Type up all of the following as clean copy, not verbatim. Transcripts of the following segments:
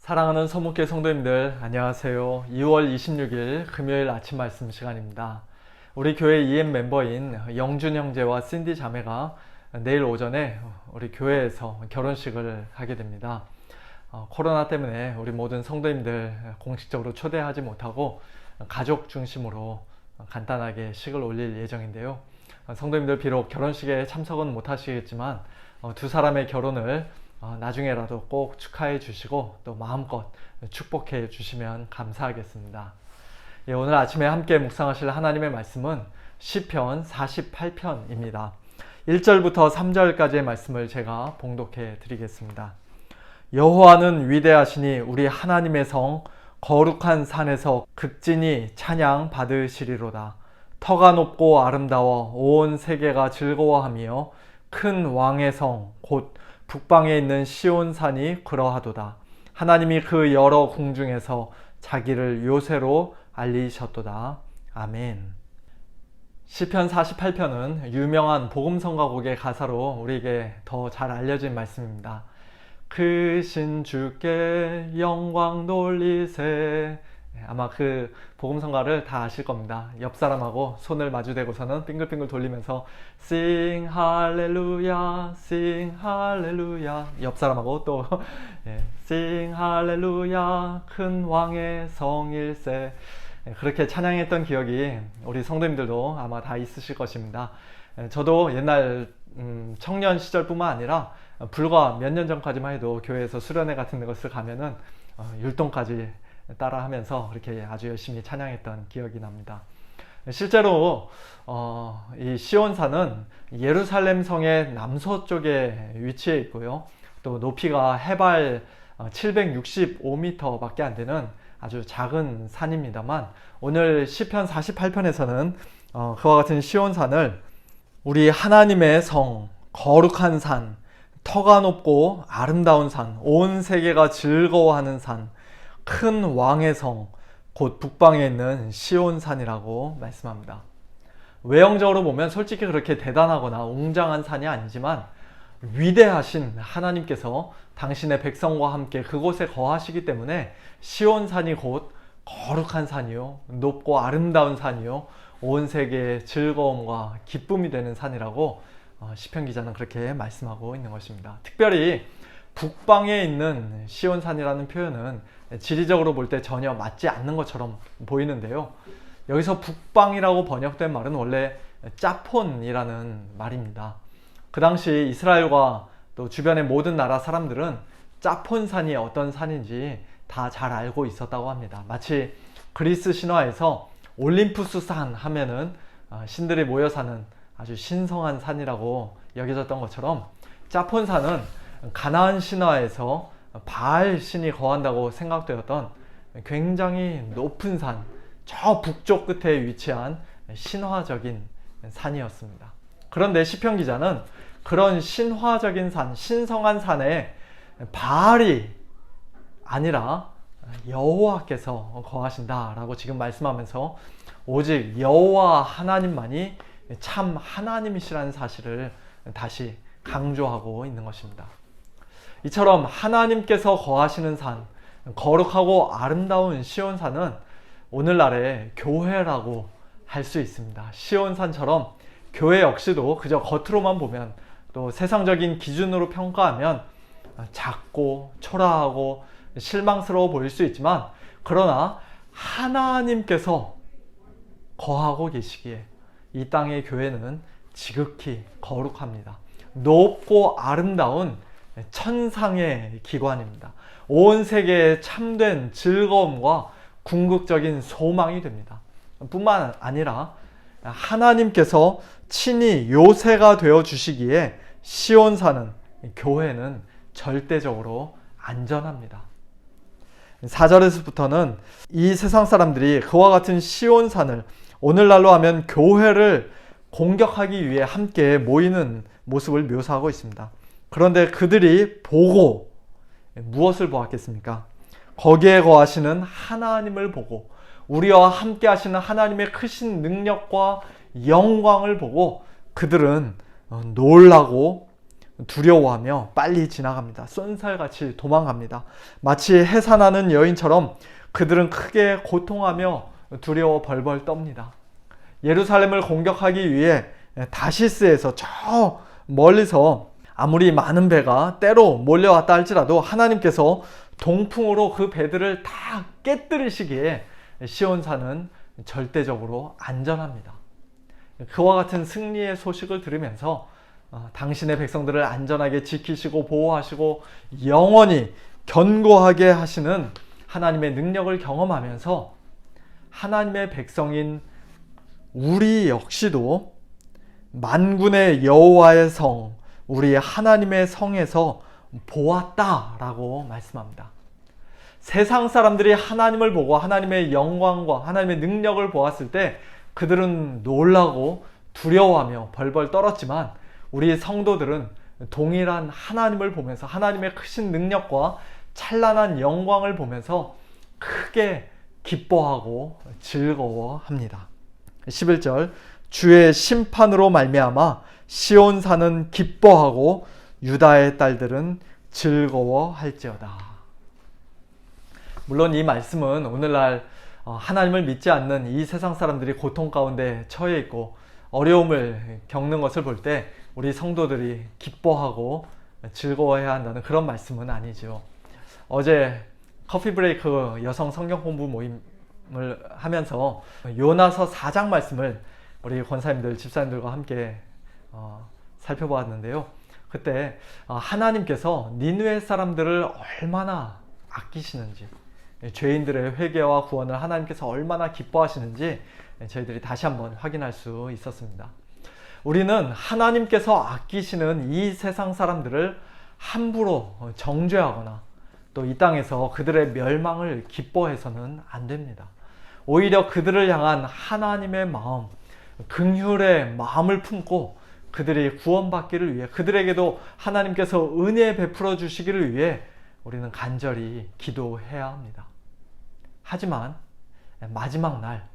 사랑하는 서목회 성도님들, 안녕하세요. 2월 26일 금요일 아침 말씀 시간입니다. 우리 교회 EM 멤버인 영준 형제와 신디 자매가 내일 오전에 우리 교회에서 결혼식을 하게 됩니다. 코로나 때문에 우리 모든 성도님들 공식적으로 초대하지 못하고 가족 중심으로 간단하게 식을 올릴 예정인데요. 성도님들 비록 결혼식에 참석은 못하시겠지만 두 사람의 결혼을 나중에라도 꼭 축하해 주시고 또 마음껏 축복해 주시면 감사하겠습니다. 오늘 아침에 함께 묵상하실 하나님의 말씀은 시편 48편입니다. 1절부터 3절까지의 말씀을 제가 봉독해 드리겠습니다. 여호와는 위대하시니 우리 하나님의 성 거룩한 산에서 극진히 찬양 받으시리로다. 터가 높고 아름다워 온 세계가 즐거워하며 큰 왕의 성 곧 북방에 있는 시온산이 그러하도다. 하나님이 그 여러 궁중에서 자기를 요새로 알리셨도다. 아멘. 시편 48편은 유명한 복음성가곡의 가사로 우리에게 더 잘 알려진 말씀입니다. 크신 주께 영광 돌리세. 아마 그 복음성가를 다 아실 겁니다. 옆 사람하고 손을 마주대고서는 빙글빙글 돌리면서 Sing 할렐루야, Sing 할렐루야. 옆 사람하고 또 Sing 할렐루야, 큰 왕의 성일세. 그렇게 찬양했던 기억이 우리 성도님들도 아마 다 있으실 것입니다. 저도 옛날 청년 시절뿐만 아니라 불과 몇 년 전까지만 해도 교회에서 수련회 같은 것을 가면은 율동까지 따라하면서 그렇게 아주 열심히 찬양했던 기억이 납니다. 실제로 이 시온산은 예루살렘 성의 남서쪽에 위치해 있고요. 또 높이가 해발 765m 밖에 안 되는 아주 작은 산입니다만, 오늘 시편 48편에서는 그와 같은 시온산을 우리 하나님의 성, 거룩한 산, 터가 높고 아름다운 산, 온 세계가 즐거워하는 산, 큰 왕의 성, 곧 북방에 있는 시온산이라고 말씀합니다. 외형적으로 보면 솔직히 그렇게 대단하거나 웅장한 산이 아니지만 위대하신 하나님께서 당신의 백성과 함께 그곳에 거하시기 때문에 시온산이 곧 거룩한 산이요, 높고 아름다운 산이요, 온 세계의 즐거움과 기쁨이 되는 산이라고 시편 기자는 그렇게 말씀하고 있는 것입니다. 특별히 북방에 있는 시온산이라는 표현은 지리적으로 볼 때 전혀 맞지 않는 것처럼 보이는데요. 여기서 북방이라고 번역된 말은 원래 짜폰이라는 말입니다. 그 당시 이스라엘과 또 주변의 모든 나라 사람들은 짜폰산이 어떤 산인지 다 잘 알고 있었다고 합니다. 마치 그리스 신화에서 올림푸스 산 하면은 신들이 모여 사는 아주 신성한 산이라고 여겨졌던 것처럼 짜폰산은 가나안 신화에서 바알 신이 거한다고 생각되었던 굉장히 높은 산, 저 북쪽 끝에 위치한 신화적인 산이었습니다. 그런데 시편 기자는 그런 신화적인 산, 신성한 산에 바알이 아니라 여호와께서 거하신다라고 지금 말씀하면서 오직 여호와 하나님만이 참 하나님이시라는 사실을 다시 강조하고 있는 것입니다. 이처럼 하나님께서 거하시는 산, 거룩하고 아름다운 시온산은 오늘날의 교회라고 할 수 있습니다. 시온산처럼 교회 역시도 그저 겉으로만 보면, 또 세상적인 기준으로 평가하면 작고 초라하고 실망스러워 보일 수 있지만, 그러나 하나님께서 거하고 계시기에 이 땅의 교회는 지극히 거룩합니다. 높고 아름다운 천상의 기관입니다. 온 세계에 참된 즐거움과 궁극적인 소망이 됩니다. 뿐만 아니라 하나님께서 친히 요새가 되어 주시기에 시온산은, 교회는 절대적으로 안전합니다. 4절에서부터는 이 세상 사람들이 그와 같은 시온산을, 오늘날로 하면 교회를 공격하기 위해 함께 모이는 모습을 묘사하고 있습니다. 그런데 그들이 보고 무엇을 보았겠습니까? 거기에 거하시는 하나님을 보고, 우리와 함께 하시는 하나님의 크신 능력과 영광을 보고 그들은 놀라고 두려워하며 빨리 지나갑니다. 쏜살같이 도망갑니다. 마치 해산하는 여인처럼 그들은 크게 고통하며 두려워 벌벌 떱니다. 예루살렘을 공격하기 위해 다시스에서 저 멀리서 아무리 많은 배가 때로 몰려왔다 할지라도 하나님께서 동풍으로 그 배들을 다 깨뜨리시기에 시온산은 절대적으로 안전합니다. 그와 같은 승리의 소식을 들으면서 당신의 백성들을 안전하게 지키시고 보호하시고 영원히 견고하게 하시는 하나님의 능력을 경험하면서 하나님의 백성인 우리 역시도 만군의 여호와의 성, 우리 하나님의 성에서 보았다라고 말씀합니다. 세상 사람들이 하나님을 보고 하나님의 영광과 하나님의 능력을 보았을 때 그들은 놀라고 두려워하며 벌벌 떨었지만 우리 성도들은 동일한 하나님을 보면서 하나님의 크신 능력과 찬란한 영광을 보면서 크게 기뻐하고 즐거워합니다. 11절 주의 심판으로 말미암아 시온산은 기뻐하고 유다의 딸들은 즐거워할지어다. 물론 이 말씀은 오늘날 하나님을 믿지 않는 이 세상 사람들이 고통 가운데 처해 있고 어려움을 겪는 것을 볼 때 우리 성도들이 기뻐하고 즐거워해야 한다는 그런 말씀은 아니죠. 어제 커피 브레이크 여성 성경 공부 모임을 하면서 요나서 4장 말씀을 우리 권사님들, 집사님들과 함께 살펴보았는데요. 그때 하나님께서 니느웨 사람들을 얼마나 아끼시는지, 죄인들의 회개와 구원을 하나님께서 얼마나 기뻐하시는지 저희들이 다시 한번 확인할 수 있었습니다. 우리는 하나님께서 아끼시는 이 세상 사람들을 함부로 정죄하거나 또 이 땅에서 그들의 멸망을 기뻐해서는 안 됩니다. 오히려 그들을 향한 하나님의 마음, 긍휼의 마음을 품고 그들이 구원받기를 위해, 그들에게도 하나님께서 은혜 베풀어 주시기를 위해 우리는 간절히 기도해야 합니다. 하지만 마지막 날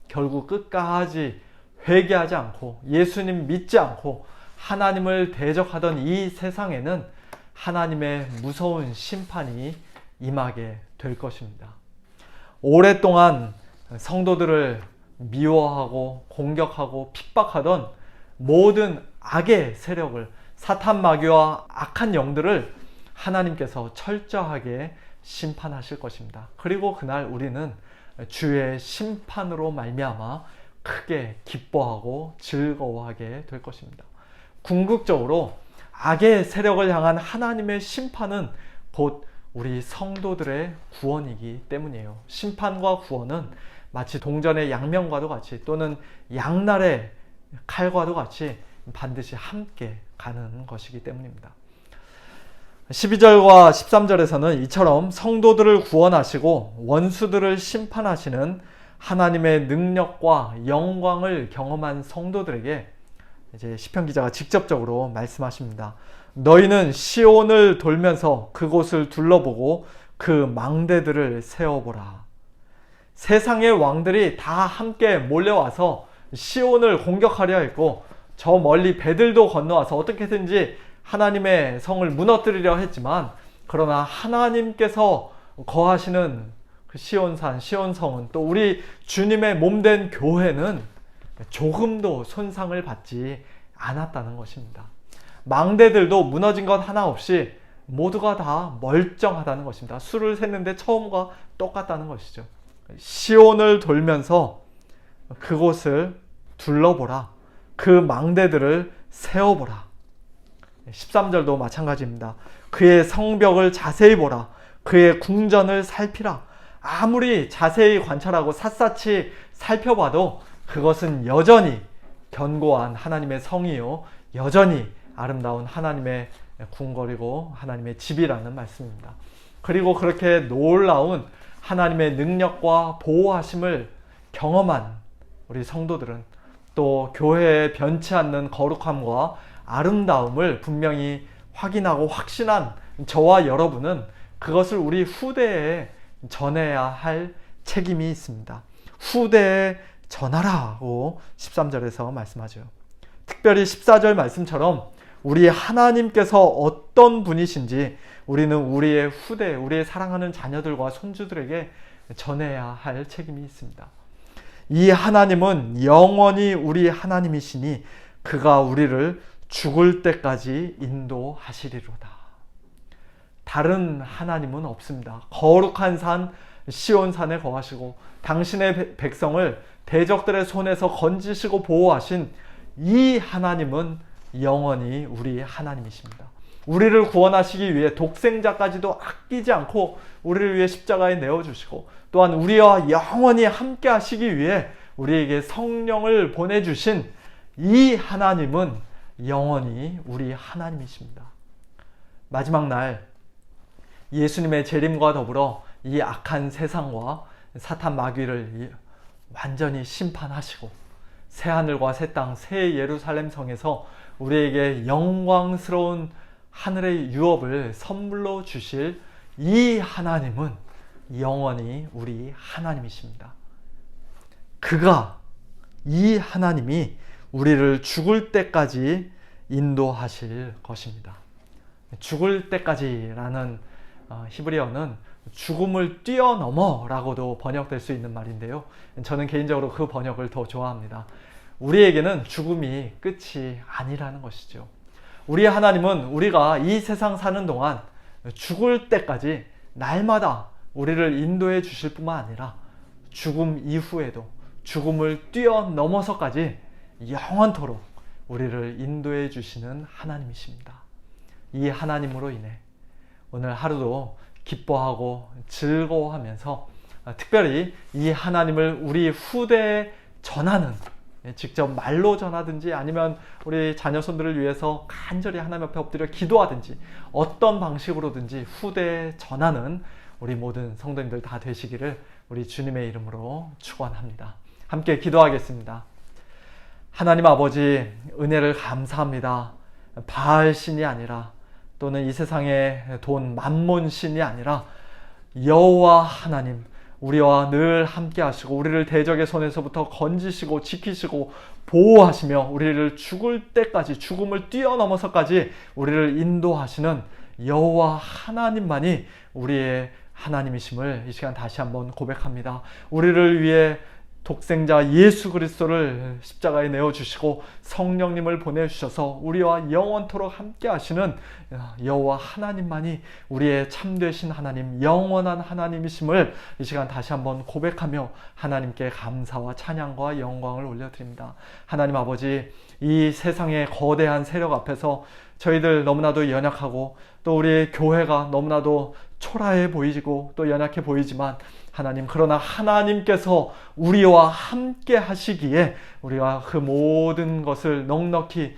결국 끝까지 회개하지 않고 예수님 믿지 않고 하나님을 대적하던 이 세상에는 하나님의 무서운 심판이 임하게 될 것입니다. 오랫동안 성도들을 미워하고 공격하고 핍박하던 모든 악의 세력을, 사탄 마귀와 악한 영들을 하나님께서 철저하게 심판하실 것입니다. 그리고 그날 우리는 주의 심판으로 말미암아 크게 기뻐하고 즐거워하게 될 것입니다. 궁극적으로 악의 세력을 향한 하나님의 심판은 곧 우리 성도들의 구원이기 때문이에요. 심판과 구원은 마치 동전의 양면과도 같이 또는 양날의 칼과도 같이 반드시 함께 가는 것이기 때문입니다. 12절과 13절에서는 이처럼 성도들을 구원하시고 원수들을 심판하시는 하나님의 능력과 영광을 경험한 성도들에게 이제 시편 기자가 직접적으로 말씀하십니다. 너희는 시온을 돌면서 그곳을 둘러보고 그 망대들을 세어보라. 세상의 왕들이 다 함께 몰려와서 시온을 공격하려 했고 저 멀리 배들도 건너와서 어떻게든지 하나님의 성을 무너뜨리려 했지만, 그러나 하나님께서 거하시는 그 시온산, 시온성은, 또 우리 주님의 몸된 교회는 조금도 손상을 받지 않았다는 것입니다. 망대들도 무너진 것 하나 없이 모두가 다 멀쩡하다는 것입니다. 수를 셌는데 처음과 똑같다는 것이죠. 시온을 돌면서 그곳을 둘러보라. 그 망대들을 세어보라. 13절도 마찬가지입니다. 그의 성벽을 자세히 보라. 그의 궁전을 살피라. 아무리 자세히 관찰하고 샅샅이 살펴봐도 그것은 여전히 견고한 하나님의 성이요, 여전히 아름다운 하나님의 궁궐이고 하나님의 집이라는 말씀입니다. 그리고 그렇게 놀라운 하나님의 능력과 보호하심을 경험한 우리 성도들은 또 교회의 변치 않는 거룩함과 아름다움을 분명히 확인하고 확신한 저와 여러분은 그것을 우리 후대에 전해야 할 책임이 있습니다. 후대에 전하라고 13절에서 말씀하죠. 특별히 14절 말씀처럼 우리 하나님께서 어떤 분이신지 우리는 우리의 후대, 우리의 사랑하는 자녀들과 손주들에게 전해야 할 책임이 있습니다. 이 하나님은 영원히 우리 하나님이시니 그가 우리를 죽을 때까지 인도하시리로다. 다른 하나님은 없습니다. 거룩한 산 시온산에 거하시고 당신의 백성을 대적들의 손에서 건지시고 보호하신 이 하나님은 영원히 우리 하나님이십니다. 우리를 구원하시기 위해 독생자까지도 아끼지 않고 우리를 위해 십자가에 내어주시고 또한 우리와 영원히 함께 하시기 위해 우리에게 성령을 보내주신 이 하나님은 영원히 우리 하나님이십니다. 마지막 날 예수님의 재림과 더불어 이 악한 세상과 사탄 마귀를 완전히 심판하시고 새하늘과 새 땅, 새 예루살렘 성에서 우리에게 영광스러운 하늘의 유업을 선물로 주실 이 하나님은 영원히 우리 하나님이십니다. 그가, 이 하나님이 우리를 죽을 때까지 인도하실 것입니다. 죽을 때까지라는 히브리어는 죽음을 뛰어넘어 라고도 번역될 수 있는 말인데요. 저는 개인적으로 그 번역을 더 좋아합니다. 우리에게는 죽음이 끝이 아니라는 것이죠. 우리 하나님은 우리가 이 세상 사는 동안 죽을 때까지 날마다 우리를 인도해 주실 뿐만 아니라 죽음 이후에도 죽음을 뛰어넘어서까지 영원토록 우리를 인도해 주시는 하나님이십니다. 이 하나님으로 인해 오늘 하루도 기뻐하고 즐거워하면서 특별히 이 하나님을 우리 후대에 전하는, 직접 말로 전하든지 아니면 우리 자녀손들을 위해서 간절히 하나님 앞에 엎드려 기도하든지 어떤 방식으로든지 후대에 전하는 우리 모든 성도님들 다 되시기를 우리 주님의 이름으로 축원합니다. 함께 기도하겠습니다. 하나님 아버지, 은혜를 감사합니다. 바알 신이 아니라 또는 이 세상의 돈, 만몬 신이 아니라 여호와 하나님, 우리와 늘 함께 하시고 우리를 대적의 손에서부터 건지시고 지키시고 보호하시며 우리를 죽을 때까지, 죽음을 뛰어넘어서까지 우리를 인도하시는 여호와 하나님만이 우리의 하나님이심을 이 시간 다시 한번 고백합니다. 우리를 위해 독생자 예수 그리스도를 십자가에 내어주시고 성령님을 보내주셔서 우리와 영원토록 함께 하시는 여호와 하나님만이 우리의 참되신 하나님, 영원한 하나님이심을 이 시간 다시 한번 고백하며 하나님께 감사와 찬양과 영광을 올려드립니다. 하나님 아버지, 이 세상의 거대한 세력 앞에서 저희들 너무나도 연약하고 또 우리 교회가 너무나도 초라해 보이고 또 연약해 보이지만 하나님, 그러나 하나님께서 우리와 함께 하시기에 우리가 그 모든 것을 넉넉히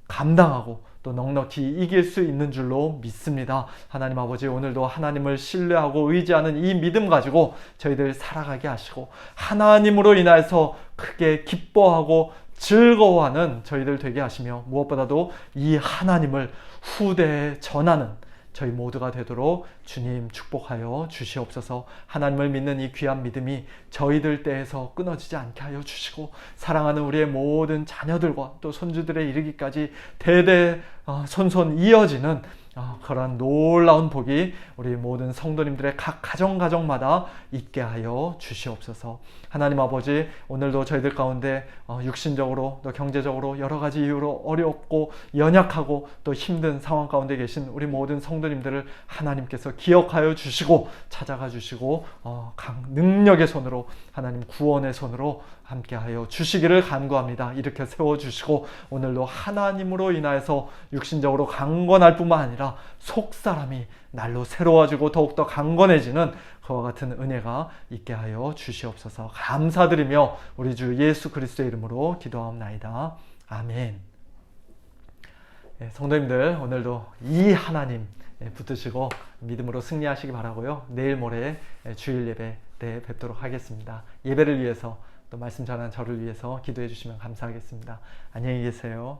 감당하고 또 넉넉히 이길 수 있는 줄로 믿습니다. 하나님 아버지, 오늘도 하나님을 신뢰하고 의지하는 이 믿음 가지고 저희들 살아가게 하시고 하나님으로 인하여서 크게 기뻐하고 즐거워하는 저희들 되게 하시며 무엇보다도 이 하나님을 후대에 전하는 저희 모두가 되도록 주님 축복하여 주시옵소서. 하나님을 믿는 이 귀한 믿음이 저희들 때에서 끊어지지 않게 하여 주시고 사랑하는 우리의 모든 자녀들과 또 손주들에 이르기까지 대대 손손 이어지는 그런 놀라운 복이 우리 모든 성도님들의 각 가정마다 있게 하여 주시옵소서. 하나님 아버지, 오늘도 저희들 가운데 육신적으로 또 경제적으로 여러 가지 이유로 어렵고 연약하고 또 힘든 상황 가운데 계신 우리 모든 성도님들을 하나님께서 기억하여 주시고 찾아가 주시고 능력의 손으로, 하나님 구원의 손으로 함께하여 주시기를 간구합니다. 이렇게 세워주시고 오늘도 하나님으로 인하여서 육신적으로 강건할 뿐만 아니라 속사람이 날로 새로워지고 더욱더 강건해지는 그와 같은 은혜가 있게 하여 주시옵소서. 감사드리며 우리 주 예수 그리스도의 이름으로 기도하옵나이다. 아멘. 성도님들, 오늘도 이 하나님 붙드시고 믿음으로 승리하시기 바라고요. 내일 모레 주일 예배 때 뵙도록 하겠습니다. 예배를 위해서 또 말씀 전한 저를 위해서 기도해 주시면 감사하겠습니다. 안녕히 계세요.